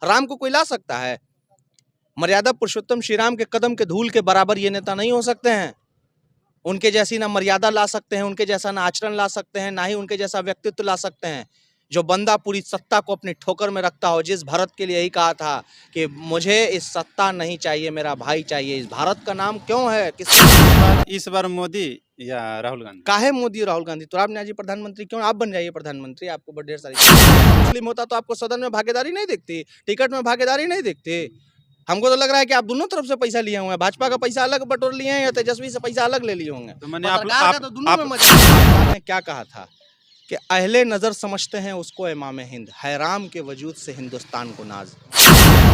राम को कोई ला सकता है? मर्यादा पुरुषोत्तम श्री राम के कदम के धूल के बराबर ये नेता नहीं हो सकते हैं। उनके जैसी ना मर्यादा ला सकते हैं, उनके जैसा ना आचरण ला सकते हैं, ना ही उनके जैसा व्यक्तित्व ला सकते हैं। जो बंदा पूरी सत्ता को अपनी ठोकर में रखता हो, जिस भारत के लिए यही कहा था कि मुझे इस सत्ता नहीं चाहिए, मेरा भाई चाहिए। इस भारत का नाम क्यों है? इस बार मोदी या राहुल गांधी? काहे मोदी और राहुल गांधी? तो आप जी प्रधानमंत्री क्यों? आप बन जाइए प्रधानमंत्री, आपको ढेर सारी मुस्लिम होता तो आपको सदन में भागीदारी नहीं दिखती, टिकट में भागीदारी नहीं दिखती। हमको तो लग रहा है कि आप दोनों तरफ से पैसा लिए हुए हैं। भाजपा का पैसा अलग बटोर लिए हैं या तेजस्वी से पैसा अलग ले लिए होंगे। तो मैंने पत्रकार का तो दोनों में मजा। क्या कहा था कि अहले नजर समझते हैं उसको इमाम हिंद, हैराम के वजूद से हिंदुस्तान को नाज।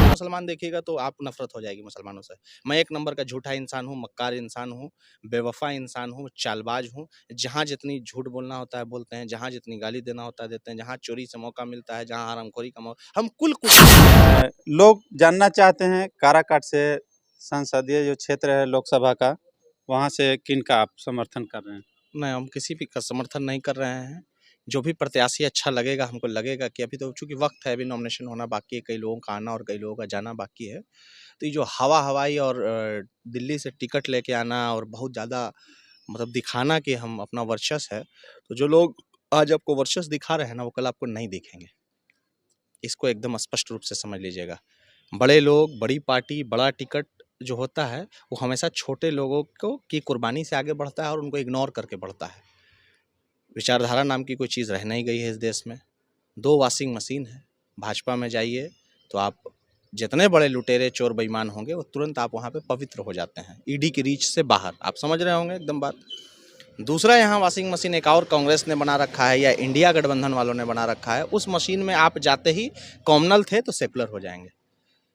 मुसलमान देखिएगा तो आप नफरत हो जाएगी मुसलमानों से। मैं एक नंबर का झूठा इंसान हूँ, मक्कार इंसान हूँ, बेवफा इंसान हूँ, चालबाज हूँ। जहाँ जितनी झूठ बोलना होता है बोलते हैं, जहाँ जितनी गाली देना होता है देते हैं, जहाँ चोरी से मौका मिलता है, जहाँ हरामखोरी का मौका, हम कुल लोग जानना चाहते हैं काराकाट से संसदीय जो क्षेत्र है लोकसभा का, वहाँ से किनका आप समर्थन कर रहे हैं? नहीं, हम किसी भी का समर्थन नहीं कर रहे हैं। जो भी प्रत्याशी अच्छा लगेगा, हमको लगेगा कि अभी तो चूंकि वक्त है, अभी नॉमिनेशन होना बाकी है, कई लोगों का आना और कई लोगों का जाना बाकी है। तो ये जो हवाई और दिल्ली से टिकट लेके आना और बहुत ज़्यादा मतलब दिखाना कि हम अपना वर्चस्व है, तो जो लोग आज आपको वर्चस्व दिखा रहे हैं ना, वो कल आपको नहीं दिखेंगे। इसको एकदम स्पष्ट रूप से समझ लीजिएगा। बड़े लोग, बड़ी पार्टी, बड़ा टिकट जो होता है, वो हमेशा छोटे लोगों को की कुर्बानी से आगे बढ़ता है और उनको इग्नोर करके बढ़ता है। विचारधारा नाम की कोई चीज़ रह नहीं गई है इस देश में। 2 वॉशिंग मशीन है। भाजपा में जाइए तो आप जितने बड़े लुटेरे चोर बेईमान होंगे, वो तुरंत आप वहाँ पे पवित्र हो जाते हैं, ईडी की रीच से बाहर। आप समझ रहे होंगे एकदम बात। दूसरा यहाँ वॉशिंग मशीन एक और कांग्रेस ने बना रखा है या इंडिया गठबंधन वालों ने बना रखा है। उस मशीन में आप जाते ही कॉमनल थे तो सेकुलर हो जाएंगे।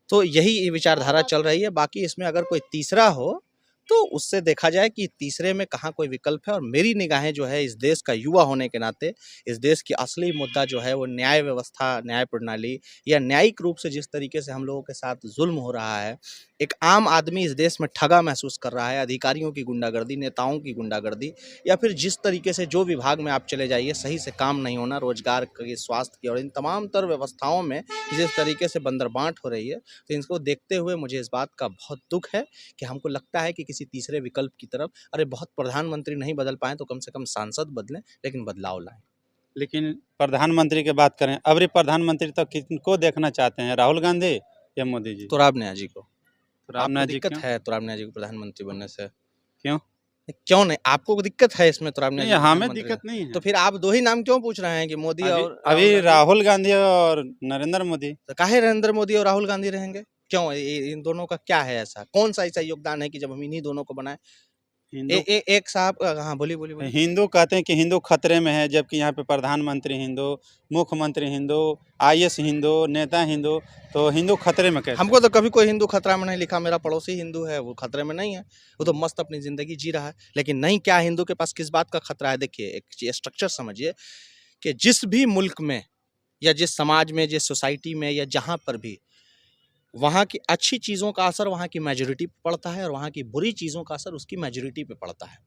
तो यही विचारधारा चल रही है। बाकी इसमें अगर कोई तीसरा हो तो उससे देखा जाए कि तीसरे में कहाँ कोई विकल्प है। और मेरी निगाहें जो है, इस देश का युवा होने के नाते, इस देश की असली मुद्दा जो है वो न्याय व्यवस्था, न्याय प्रणाली या न्यायिक रूप से जिस तरीके से हम लोगों के साथ जुल्म हो रहा है, एक आम आदमी इस देश में ठगा महसूस कर रहा है, अधिकारियों की गुंडागर्दी, नेताओं की गुंडागर्दी, या फिर जिस तरीके से जो विभाग में आप चले जाइए सही से काम नहीं होना, रोजगार की, स्वास्थ्य की और इन तमाम तर व्यवस्थाओं में जिस तरीके से बंदरबांट हो रही है, तो इनको देखते हुए मुझे इस बात का बहुत दुख है कि हमको लगता है कि किसी तीसरे विकल्प की तरफ, अरे बहुत प्रधानमंत्री नहीं बदल पाए तो कम से कम सांसद बदलें, लेकिन बदलाव लाएं। लेकिन प्रधानमंत्री की बात करें, अभी प्रधानमंत्री तो किनको देखना चाहते हैं, राहुल गांधी या मोदी जी? तुराब न्याय जी को। तुराब आपको न्याय जी दिक्कत क्यों? है तुराब न्याय जी को प्रधानमंत्री बनने से? क्यों? क्यों नहीं? आपको दिक्कत है इसमें तुराब न्याय नहीं, जी को हमें प्रधानमंत्री? दिक्कत नहीं है। तो फिर आप 2 ही नाम क्यों पूछ रहे हैं कि मोदी और अभी राहुल गांधी और नरेंद्र मोदी। तो काहे नरेंद्र मोदी और राहुल गांधी रहेंगे? क्यों? इन दोनों का क्या है ऐसा? कौन सा ऐसा योगदान है कि जब हम इन्हीं दोनों को बनाए? हिंदू एक साहब, हाँ बोलिए बोलिए बोलिए। हिंदू कहते हैं कि हिंदू खतरे में है, जबकि यहाँ पे प्रधानमंत्री हिंदू, मुख्यमंत्री हिंदू, आईएएस हिंदू, नेता हिंदू, तो हिंदू खतरे में कैसे? हमको तो कभी कोई हिंदू खतरा में नहीं लिखा। मेरा पड़ोसी हिंदू है, वो खतरे में नहीं है, वो तो मस्त अपनी जिंदगी जी रहा है। लेकिन नहीं, क्या हिंदू के पास किस बात का खतरा है? देखिए, एक स्ट्रक्चर समझिए कि जिस भी मुल्क में या जिस समाज में, जिस सोसाइटी में या जहाँ पर भी, वहाँ की अच्छी चीज़ों का असर वहाँ की मेजॉरिटी पे पड़ता है और वहाँ की बुरी चीज़ों का असर उसकी मेजॉरिटी पे पड़ता है।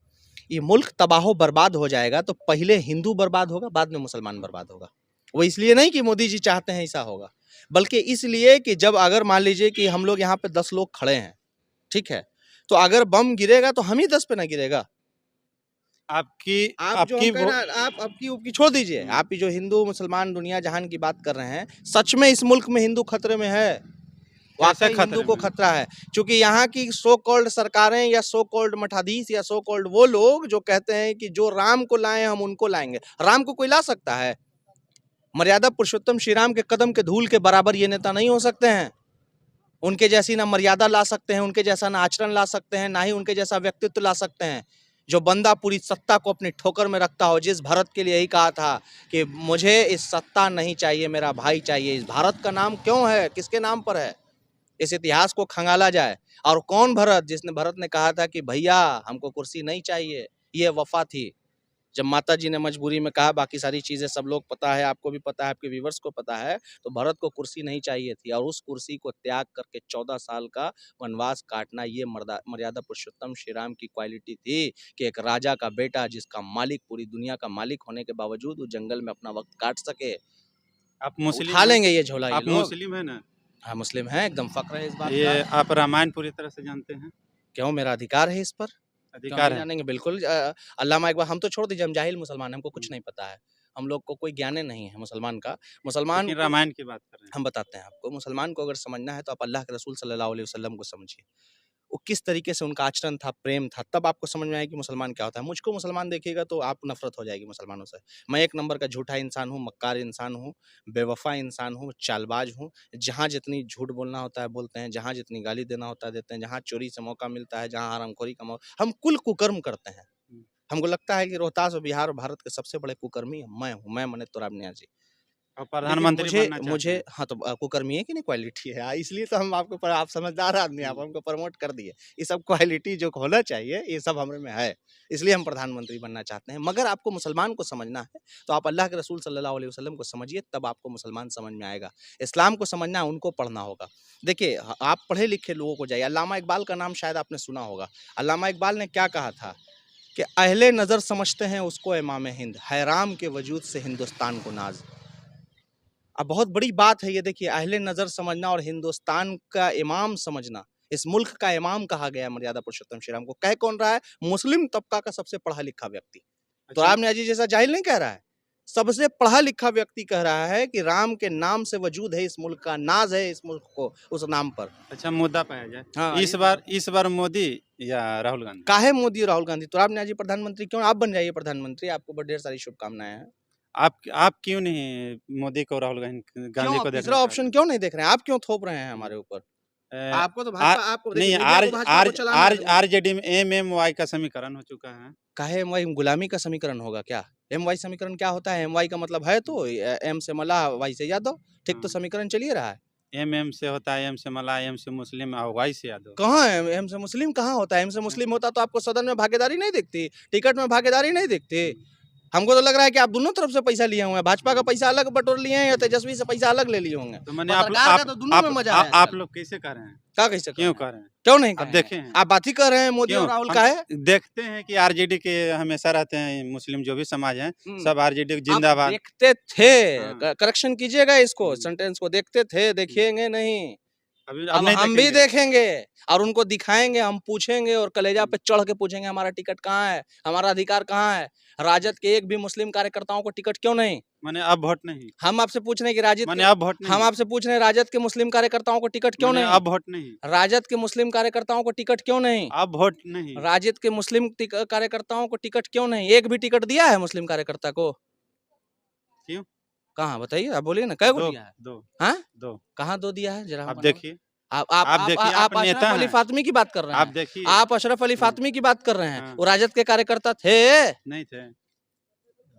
ये मुल्क तबाह बर्बाद हो जाएगा तो पहले हिंदू बर्बाद होगा, बाद में मुसलमान बर्बाद होगा। वो इसलिए नहीं कि मोदी जी चाहते हैं ऐसा होगा, बल्कि इसलिए कि जब अगर मान लीजिए कि हम लोग यहाँ पे 10 लोग खड़े हैं, ठीक है, तो अगर बम गिरेगा तो हम ही 10 पे ना गिरेगा। आपकी आप जो हम कह रहे हैं, आप आपकी छोड़ दीजिए, आप जो हिंदू मुसलमान दुनिया जहान की बात कर रहे हैं, सच में इस मुल्क में हिंदू खतरे में है। वाकई हिंदू को खतरा है, क्योंकि यहाँ की सो कॉल्ड सरकारें या सो कॉल्ड मठाधीश या सो कॉल्ड वो लोग जो कहते हैं कि जो राम को लाए हम उनको लाएंगे। राम को कोई ला सकता है? मर्यादा पुरुषोत्तम श्री राम के कदम के धूल के बराबर ये नेता नहीं हो सकते हैं। उनके जैसी ना मर्यादा ला सकते हैं, उनके जैसा ना आचरण ला सकते हैं, ना ही उनके जैसा व्यक्तित्व ला सकते हैं। जो बंदा पूरी सत्ता को अपनी ठोकर में रखता हो, जिस भारत के लिए यही कहा था कि मुझे इस सत्ता नहीं चाहिए, मेरा भाई चाहिए। इस भारत का नाम क्यों है? किसके नाम पर है? इस इतिहास को खंगाला जाए। और कौन भरत, जिसने भरत ने कहा था कि भैया हमको कुर्सी नहीं चाहिए, ये वफा थी। जब माता जी ने मजबूरी में कहा, बाकी सारी चीजें सब लोग पता है, आपको भी पता है, आपके व्यूवर्स को पता है, तो भरत को कुर्सी नहीं चाहिए थी और उस कुर्सी को त्याग करके 14 साल का वनवास काटना, ये मर्यादा पुरुषोत्तम श्री राम की क्वालिटी थी कि एक राजा का बेटा, जिसका मालिक पूरी दुनिया का मालिक होने के बावजूद, वो जंगल में अपना वक्त काट सके। आप मुस्लिम उठा लेंगे ये झोला ये आप लोग। मुस्लिम है ना? हाँ, मुस्लिम हैं, एकदम फ़ख्र है इस बात ये का। आप रामायण पूरी तरह से जानते हैं? क्यों, मेरा अधिकार है इस पर, क्यों अधिकार नहीं है। जानेंगे? बिल्कुल अल्लामा इकबाल, हम तो छोड़ दीजिए, हम जाहिल मुसलमान हैं, हमको हुँ, कुछ नहीं पता है। हम लोग को कोई ज्ञान नहीं है मुसलमान का। मुसलमान लेकिन को रामायण की बात कर रहे हैं। हम बताते हैं आपको, मुसलमान को अगर समझना है तो आप अल्लाह के रसूल सल्लल्लाहु अलैहि वसल्लम को समझिए। वो किस तरीके से उनका आचरण था, प्रेम था, तब आपको समझ में आएगा कि मुसलमान क्या होता है। मुझको मुसलमान देखिएगा तो आपको नफ़रत हो जाएगी मुसलमानों से। मैं एक नंबर का झूठा इंसान हूँ, मक्कार इंसान हूँ, बेवफ़ा इंसान हूँ, चालबाज़ हूँ। जहाँ जितनी झूठ बोलना होता है बोलते हैं, जहाँ जितनी गाली देना होता है देते हैं, जहाँ चोरी से मौका मिलता है, जहाँ हरामखोरी का हम कुल कुकर्म करते हैं। हुँ, हमको लगता है कि रोहतास और बिहार और भारत के सबसे बड़े कुकर्मी मैं हूँ, मैं माने तुराब नियाज़ी। और लेकिन प्रधानमंत्री मुझे बनना चाहते मुझे हैं। हाँ, तो कुकर्मी है कि नहीं, क्वालिटी है। इसलिए तो हम आपको आप समझदार आदमी हैं, आप हुँ, हमको प्रमोट कर दिए। ये सब क्वालिटी जो होना चाहिए, ये सब हमरे में है। इसलिए हम प्रधानमंत्री बनना चाहते हैं। मगर आपको मुसलमान को समझना है, तो आप अल्लाह के रसूल सल्लल्लाहु अलैहि वसल्लम को समझिए, तब आपको मुसलमान समझ में आएगा। इस्लाम को समझना है, उनको पढ़ना होगा। देखिए आप पढ़े-लिखे लोगों को जाइए, अल्लामा इकबाल का नाम शायद आपने सुना होगा। अल्लामा इकबाल ने क्या कहा था कि अहले नज़र समझते हैं उसको इमाम हिंद, है राम के वजूद से हिंदुस्तान को नाज़। अब बहुत बड़ी बात है ये, देखिए, अहले नज़र समझना और हिंदुस्तान का इमाम समझना। इस मुल्क का इमाम कहा गया है मर्यादा पुरुषोत्तम श्री राम को। कह कौन रहा है? मुस्लिम तबका का सबसे पढ़ा-लिखा व्यक्ति। तो अच्छा, राम न्याजी जैसा जाहिल नहीं कह रहा है। सबसे पढ़ा-लिखा व्यक्ति कह रहा है कि राम के नाम से वजूद है इस मुल्क का, नाज़ है इस मुल्क को उस नाम पर। अच्छा मुद्दा पे आ जाए। हाँ, इस आइए। बार इस बार मोदी या राहुल गांधी? काहे मोदी और राहुल गांधी? तो राम न्याजी प्रधानमंत्री क्यों? आप बन जाइए प्रधानमंत्री, आपको ब ढेर सारी शुभकामनाएँ हैं। आप क्यों नहीं मोदी को राहुल क्यों गांधी आप को देखना तीसरा चाहते ऑप्शन हैं? क्यों नहीं देख रहे हैं? आप क्यों थोप रहे हैं हुँ, हमारे ऊपर? अ, आपको तो आ भाजपा, आपको देखिए, नहीं मीडिया को भाजपा को चलाना है। आरजेडी में एमएमवाई का समीकरण हो चुका है। काहे एमवाई गुलामी का समीकरण होगा क्या? एमवाई समीकरण क्या होता है? एमवाई का मतलब है तो एम से मल्लाह, वाई से यादव। ठीक तो हाँ, समीकरण चल ही रहा है। एम से होता है, एम से मल्लाह, एम से मुस्लिम और वाई से यादव। कहाँ है एम से मुस्लिम, कहाँ होता है? एम से अच्छा, मुस्लिम होता तो आपको सदन में भागीदारी नहीं दिखती, टिकट में भागीदारी नहीं दिखती। हुँ, हमको तो लग रहा है कि आप दोनों तरफ से पैसा लिए हुए हैं। भाजपा का हुँ। पैसा अलग बटोर लिए हैं या तेजस्वी से पैसा अलग ले लिए होंगे। तो माने पत्रकार का तो दोनों में मज़ा है आप आजकल। लोग कैसे कह रहे हैं? क्या कैसे कर क्यों रहे हैं? कह रहे हैं? क्यों नहीं आप कहेंगे? देखे हैं? आप बात ही कर रहे हैं मोदी और क्यों? राहुल हम का है। देखते हैं कि आरजेडी के हमेशा रहते हैं मुस्लिम जो भी समाज हैं, हुँ। सब आरजेडी आप जिंदाबाद। देखते थे, हाँ, करेक्शन कीजिएगा इसको, हुँ, सेंटेंस को, देखते थे, हुँ। देखेंगे नहीं। अब अब नहीं हम भी देखेंगे। देखेंगे और उनको दिखाएँगे, हम पूछेंगे और कलेजा हुँ, पे चढ़ के पूछेंगे हमारा टिकट कहाँ है? हमारा अधिकार कहाँ है? राजद के एक भी मुस्लिम कार्यकर्ताओं को टिकट क्यों नहीं? माने अब वोट नहीं, हम आपसे पूछ रहे हैं कि माने अब वोट हम नहीं, आपसे पूछ रहे हैं, राजद के मुस्लिम कार्यकर्ताओं को टिकट क्यों माने नहीं? अब वोट नहीं, राजद के मुस्लिम कार्यकर्ताओं को टिकट क्यों नहीं? अब वोट नहीं। राजद के मुस्लिम कार्यकर्ताओं को टिकट क्यों नहीं? एक भी टिकट दिया है मुस्लिम कार्यकर्ता को? क्यों? कहाँ बताइए? आप बोलिए ना, कै गो 2 दिया है? 2 हाँ? 2 कहाँ 2 दिया है? ज़रा आप हमको नाम। देखिए, आप आप आप देखिए, आप आप नेता अशरफ अली हैं, फ़ातिमी की बात कर रहे आप हैं। देखिए। आप अशरफ अली हाँ, फ़ातिमी की बात कर रहे हैं। हाँ, वो राजद के कार्यकर्ता थे। नहीं थे।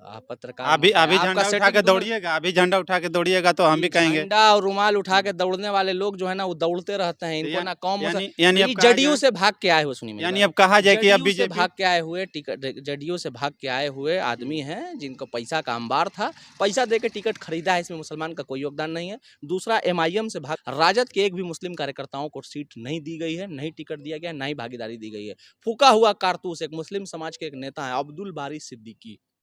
आप पत्रकार मत बनाइए। अभी आपका झंडा उठा सेटिंग के दोनों। दौड़िएगा, अभी झंडा उठा के दौड़िएगा तो हम ये भी कहेंगे। झंडा और रुमाल उठा के हुँ, दौड़ने वाले लोग जो है ना, वो दौड़ते रहते हैं। तो इनको ना कौम हो यानी अब ये कहा जदयू जाए, से भाग के आए हुए, सुनिए मेरी यानी बात। अब कहा जाए कि अब जदयू से बीजेपी। भाग के आए हुए जदयू से भाग के आए हुए हुँ, आदमी हैं, जिनको पैसा का अंबार था। पैसा दे के टिकट खरीदा है, इसमें मुसलमान का कोई योगदान नहीं है। दूसरा, एमआईएम से भाग राजद के एक भी मुस्लिम कार्यकर्ताओं को सीट नहीं दी गई है, नहीं टिकट दिया गया है, ना ही भागीदारी दी गई है। फूँका हुआ कारतूस एक मुस्लिम समाज के एक नेता हैं, अब्दुल बारी सिद्दीकी।